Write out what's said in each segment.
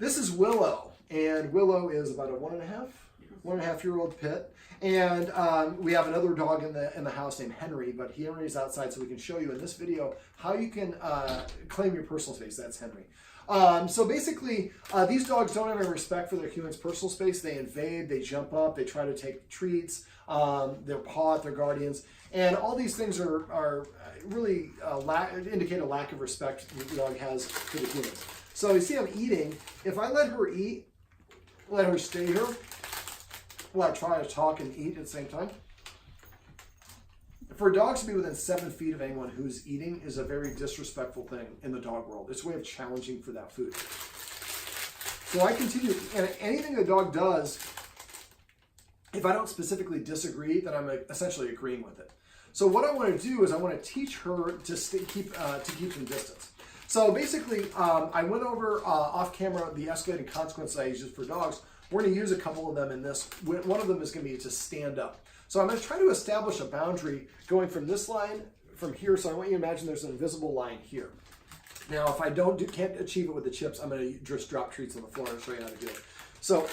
This is Willow, and Willow is about a one and a half year old pit. And we have another dog in the house named Henry, but Henry's outside, so we can show you in this video how you can claim your personal space. That's Henry. So basically, these dogs don't have any respect for their human's personal space. They invade, they jump up, they try to take treats, they'll paw at their guardians, and all these things are really indicate a lack of respect the dog has for the humans. So you see I'm eating. If I let her eat, let her stay here, while I try to talk and eat at the same time. For dogs to be within 7 feet of anyone who's eating is a very disrespectful thing in the dog world. It's a way of challenging for that food. So I continue, and anything the dog does, if I don't specifically disagree, then I'm essentially agreeing with it. So what I want to do is I want to teach her to keep some distance. So basically, I went over off camera the escalating consequences I use for dogs. We're going to use a couple of them in this. One of them is going to be to stand up. So I'm going to try to establish a boundary going from this line, from here. So I want you to imagine there's an invisible line here. Now, if I can't achieve it with the chips, I'm going to just drop treats on the floor and show you how to do it. So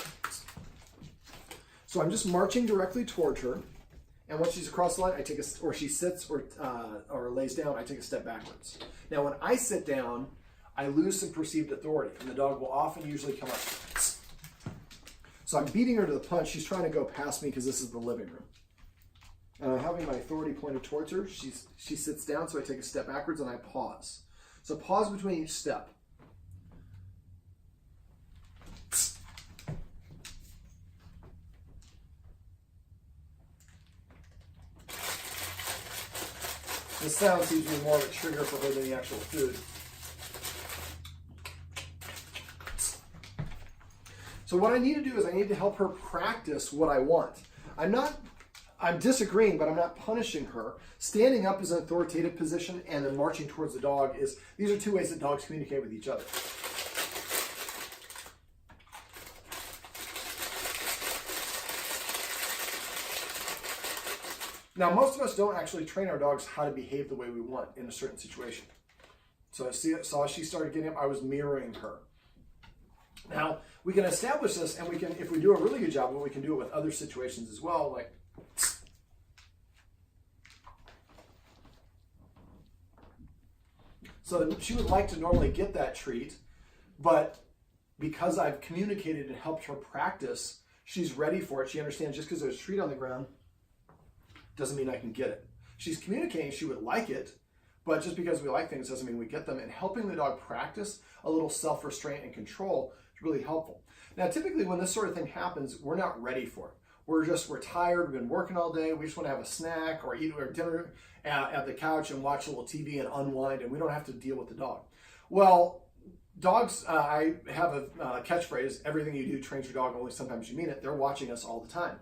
I'm just marching directly towards her. And once she's across the line, or she sits or lays down, I take a step backwards. Now, when I sit down, I lose some perceived authority, and the dog will often usually come up. So I'm beating her to the punch. She's trying to go past me because this is the living room. And I'm having my authority pointed towards her. She sits down, so I take a step backwards and I pause. So pause between each step. The sound seems to be more of a trigger for her than the actual food. So what I need to do is I need to help her practice what I want. I'm disagreeing, but I'm not punishing her. Standing up is an authoritative position, and then marching towards the dog these are two ways that dogs communicate with each other. Now, most of us don't actually train our dogs how to behave the way we want in a certain situation. So as she started getting up, I was mirroring her. Now, we can establish this, and if we do a really good job, we can do it with other situations as well, like so she would like to normally get that treat, but because I've communicated and helped her practice, she's ready for it. She understands just because there's a treat on the ground doesn't mean I can get it. She's communicating she would like it, but just because we like things doesn't mean we get them. And helping the dog practice a little self-restraint and control is really helpful. Now, typically when this sort of thing happens, we're not ready for it. We're tired, we've been working all day, we just want to have a snack or eat our dinner at the couch and watch a little TV and unwind, and we don't have to deal with the dog. Well, dogs, I have a catchphrase, everything you do trains your dog, only sometimes you mean it. They're watching us all the time.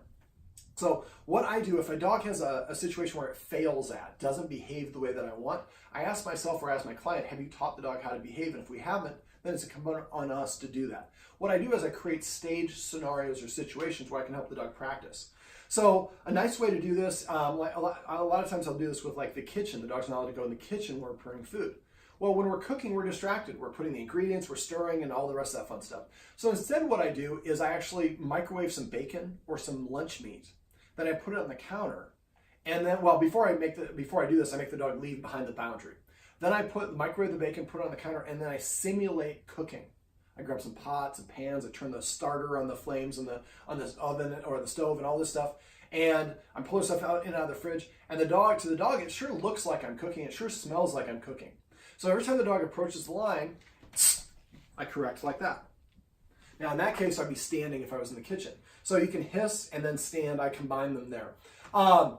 So what I do, if a dog has a situation where it fails doesn't behave the way that I want, I ask myself or ask my client, have you taught the dog how to behave? And if we haven't, then it's incumbent on us to do that. What I do is I create stage scenarios or situations where I can help the dog practice. So a nice way to do this, a lot of times I'll do this with like the kitchen. The dog's not allowed to go in the kitchen when we're preparing food. Well, when we're cooking, we're distracted. We're putting the ingredients, we're stirring, and all the rest of that fun stuff. So instead what I do is I actually microwave some bacon or some lunch meat. Then I put it on the counter. And then, well, before I do this, I make the dog leave behind the boundary. Then I microwave the bacon, put it on the counter, and then I simulate cooking. I grab some pots and pans, I turn the starter on the flames on this oven or the stove and all this stuff, and I'm pulling stuff out of the fridge. And to the dog, it sure looks like I'm cooking. It sure smells like I'm cooking. So every time the dog approaches the line, I correct like that. Now, in that case, I'd be standing if I was in the kitchen. So you can hiss and then stand. I combine them there. And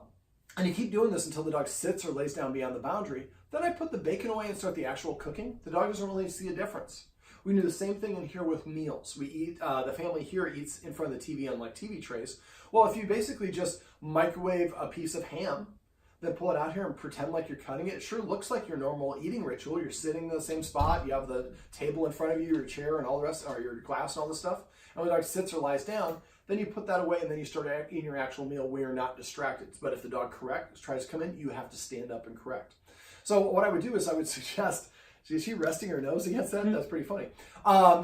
you keep doing this until the dog sits or lays down beyond the boundary. Then I put the bacon away and start the actual cooking. The dog doesn't really see a difference. We do the same thing in here with meals. We eat, the family here eats in front of the TV on like TV trays. Well, if you basically just microwave a piece of ham, then pull it out here and pretend like you're cutting it, it sure looks like your normal eating ritual. You're sitting in the same spot, you have the table in front of you, your chair and all the rest, or your glass and all this stuff. And when the dog sits or lies down, then you put that away and then you start eating your actual meal where you're not distracted. But if the dog tries to come in, you have to stand up and correct. So what I would do is I would suggest Is she resting her nose against that? That's pretty funny.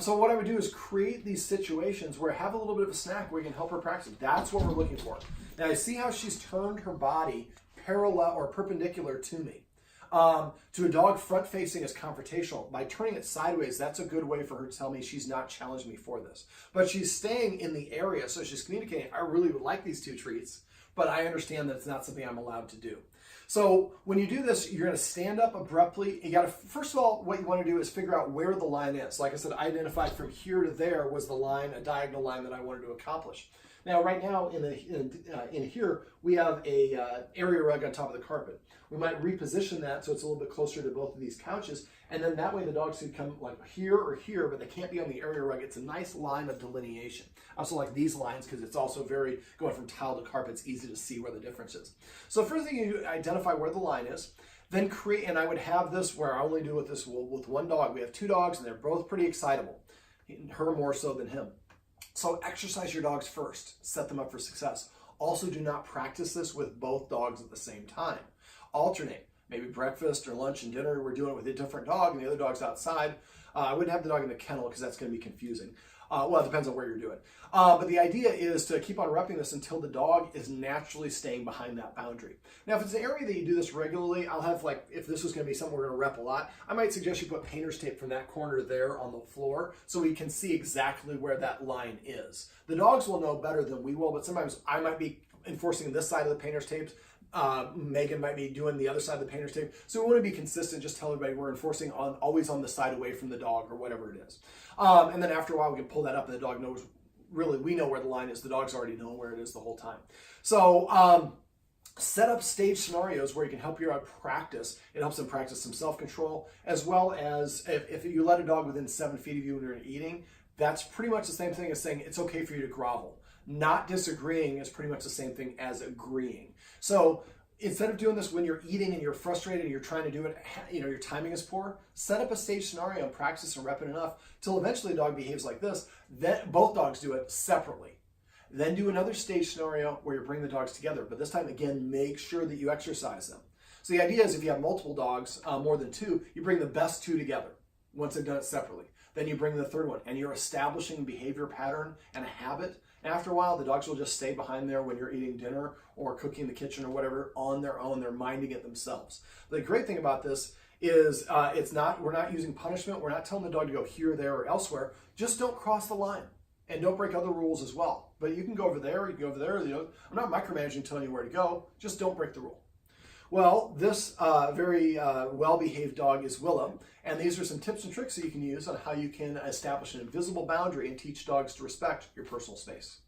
So what I would do is create these situations where I have a little bit of a snack where you can help her practice. That's what we're looking for. Now I see how she's turned her body parallel or perpendicular to me. To a dog, front facing is confrontational. By turning it sideways, that's a good way for her to tell me she's not challenging me for this. But she's staying in the area, so she's communicating, I really would like these 2 treats, but I understand that it's not something I'm allowed to do. So when you do this, you're going to stand up abruptly. You got to, first of all, what you want to do is figure out where the line is. Like I said, I identified from here to there was the line, a diagonal line that I wanted to accomplish. Now, right now in here, we have a area rug on top of the carpet. We might reposition that so it's a little bit closer to both of these couches, and then that way the dogs could come like here or here, but they can't be on the area rug. It's a nice line of delineation. I also like these lines because it's also very, going from tile to carpet, it's easy to see where the difference is. So first thing, you identify where the line is, then create, and I would have this where I only do with this with one dog. We have 2 dogs and they're both pretty excitable, her more so than him. So exercise your dogs first, set them up for success. Also, do not practice this with both dogs at the same time. Alternate, maybe breakfast or lunch and dinner, we're doing it with a different dog and the other dog's outside. I wouldn't have the dog in the kennel because that's going to be confusing. Well, it depends on where you're doing. But the idea is to keep on repping this until the dog is naturally staying behind that boundary. Now, if it's an area that you do this regularly, I'll have like, if this was going to be something we're going to rep a lot, I might suggest you put painter's tape from that corner there on the floor so we can see exactly where that line is. The dogs will know better than we will, but sometimes I might be enforcing this side of the painter's tape. Megan might be doing the other side of the painter's tape. So we want to be consistent, just tell everybody we're enforcing always on the side away from the dog or whatever it is. And then after a while we can pull that up and the dog knows, really we know where the line is. The dog's already known where it is the whole time. So set up stage scenarios where you can help your dog practice. It helps them practice some self-control, as well as if you let a dog within 7 feet of you when you're eating, that's pretty much the same thing as saying it's okay for you to grovel. Not disagreeing is pretty much the same thing as agreeing. So instead of doing this when you're eating and you're frustrated and you're trying to do it, your timing is poor, set up a stage scenario and practice and rep it enough till eventually a dog behaves like this. Then both dogs do it separately. Then do another stage scenario where you bring the dogs together. But this time, again, make sure that you exercise them. So the idea is if you have multiple dogs, more than 2, you bring the best 2 together once they've done it separately. Then you bring the 3rd one and you're establishing a behavior pattern and a habit. And after a while, the dogs will just stay behind there when you're eating dinner or cooking in the kitchen or whatever on their own. They're minding it themselves. The great thing about this is we're not using punishment. We're not telling the dog to go here, there, or elsewhere. Just don't cross the line and don't break other rules as well. But you can go over there, you can go over there. I'm not micromanaging, telling you where to go. Just don't break the rule. Well, this very well-behaved dog is Willow, and these are some tips and tricks that you can use on how you can establish an invisible boundary and teach dogs to respect your personal space.